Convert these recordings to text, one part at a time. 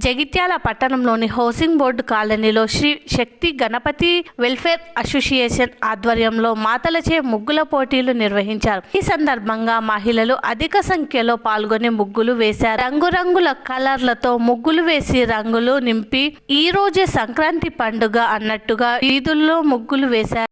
జగిత్యాల పట్టణంలోని housing board కాలనీలో శ్రీ శక్తి Ganapati welfare association ఆధ్వర్యంలో మాతలచే ముగ్గుల పోటీలు నిర్వహించారు. ఈ సందర్భంగా మహిళలు అధిక సంఖ్యలో పాల్గొని ముగ్గులు వేశారు. రంగురంగుల కలర్లతో ముగ్గులు వేసి రంగులు నింపి ఈ రోజే సంక్రాంతి పండుగ అన్నట్టుగా వీధుల్లో ముగ్గులు వేశారు.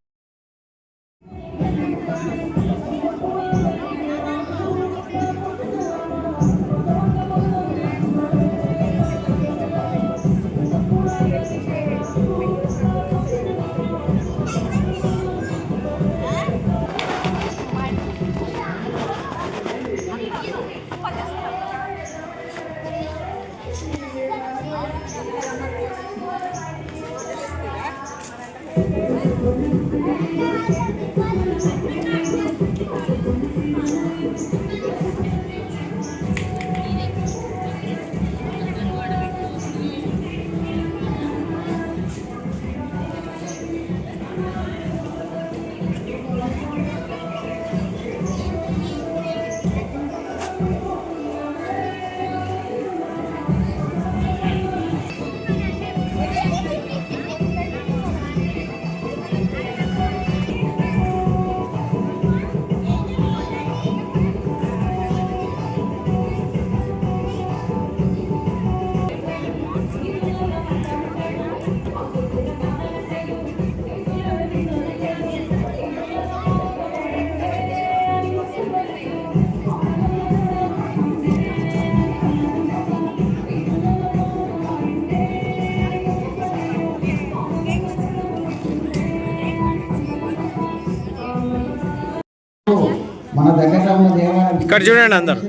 మన దగ్గర ఉన్న దేవాలయం ఇక్కడ చూడండి అందరూ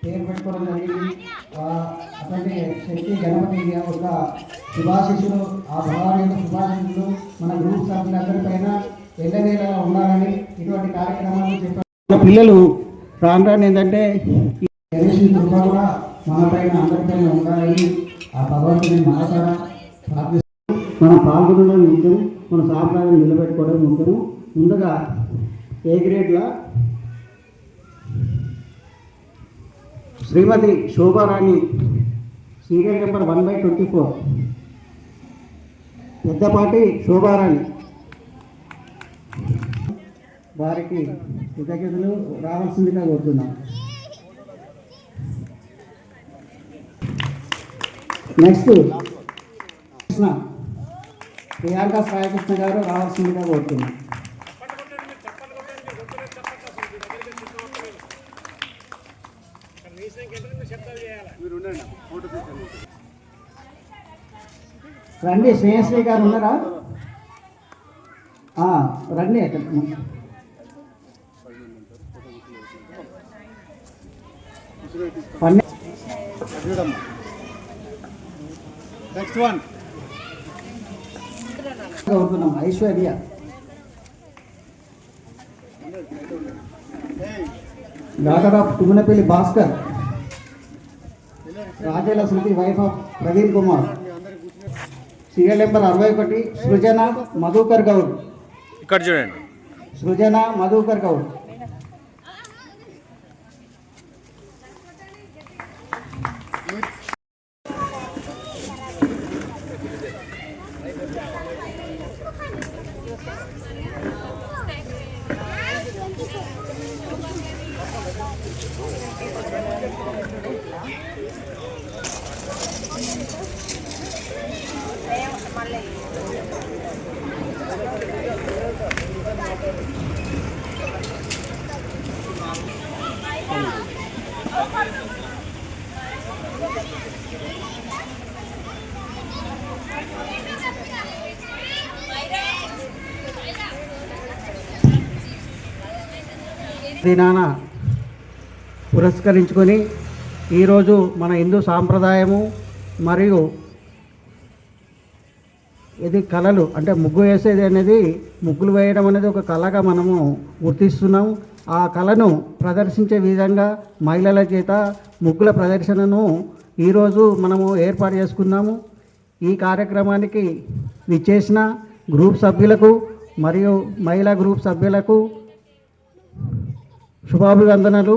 పేరు పెట్టుకోవడం జరిగింది. అతని శక్తి గణపతి యొక్క శుభాశిషులు, ఆ భగవాన్ యొక్క శుభాశిషులు మన గ్రూప్ సభ్యులందరిపైన ఎల్లవేళ ఉండాలని ఇటువంటి కార్యక్రమాలు చెప్పారు. పిల్లలు రాను ఏంటంటే కృప కూడా మన పైన అందరిపైన ఉండాలని ఆ భగవంతుని మనసారా ప్రార్థిస్తూ మనం పాల్గొనడం ముఖ్యం, మన సాంప్రదాయం నిలబెట్టుకోవడం ముఖ్యం. ముందుగా ఏ గ్రేడ్లా శ్రీమతి శోభారాణి సీరియల్ నెంబర్ 1/24 పెద్దపాటి శోభారాణి వారికి కృతజ్ఞతలు రావాల్సిందిగా కోరుతున్నాం. నెక్స్ట్ ప్రియాంక సాయికృష్ణ గారు రావాల్సిందిగా కోరుతున్నాం. రండి, శ్రేయశ్రీ గారు ఉన్నారా? రండి. అక్కడ నెక్స్ట్ వన్ కోరుతున్నాం. Aishwarya, doctor of Thummanapalli Bhaskar, Rajela Shruthi, wife of Praveen Kumar. Serial number 61 Srujana Madhukar Goud. ఇక్కడ చూడండి, సృజన మధుకర్ గౌడ్. దినాన పురస్కరించుకొని ఈరోజు మన హిందూ సాంప్రదాయము మరియు ఇది కళలు అంటే ముగ్గు వేసేది అనేది, ముగ్గులు వేయడం అనేది ఒక కళగా మనము గుర్తిస్తున్నాం. ఆ కళను ప్రదర్శించే విధంగా మహిళల చేత ముగ్గుల ప్రదర్శనను ఈరోజు మనము ఏర్పాటు చేసుకున్నాము. ఈ కార్యక్రమానికి విచ్చేసిన గ్రూప్ సభ్యులకు మరియు మహిళా గ్రూప్ సభ్యులకు శుభాభివందనలు.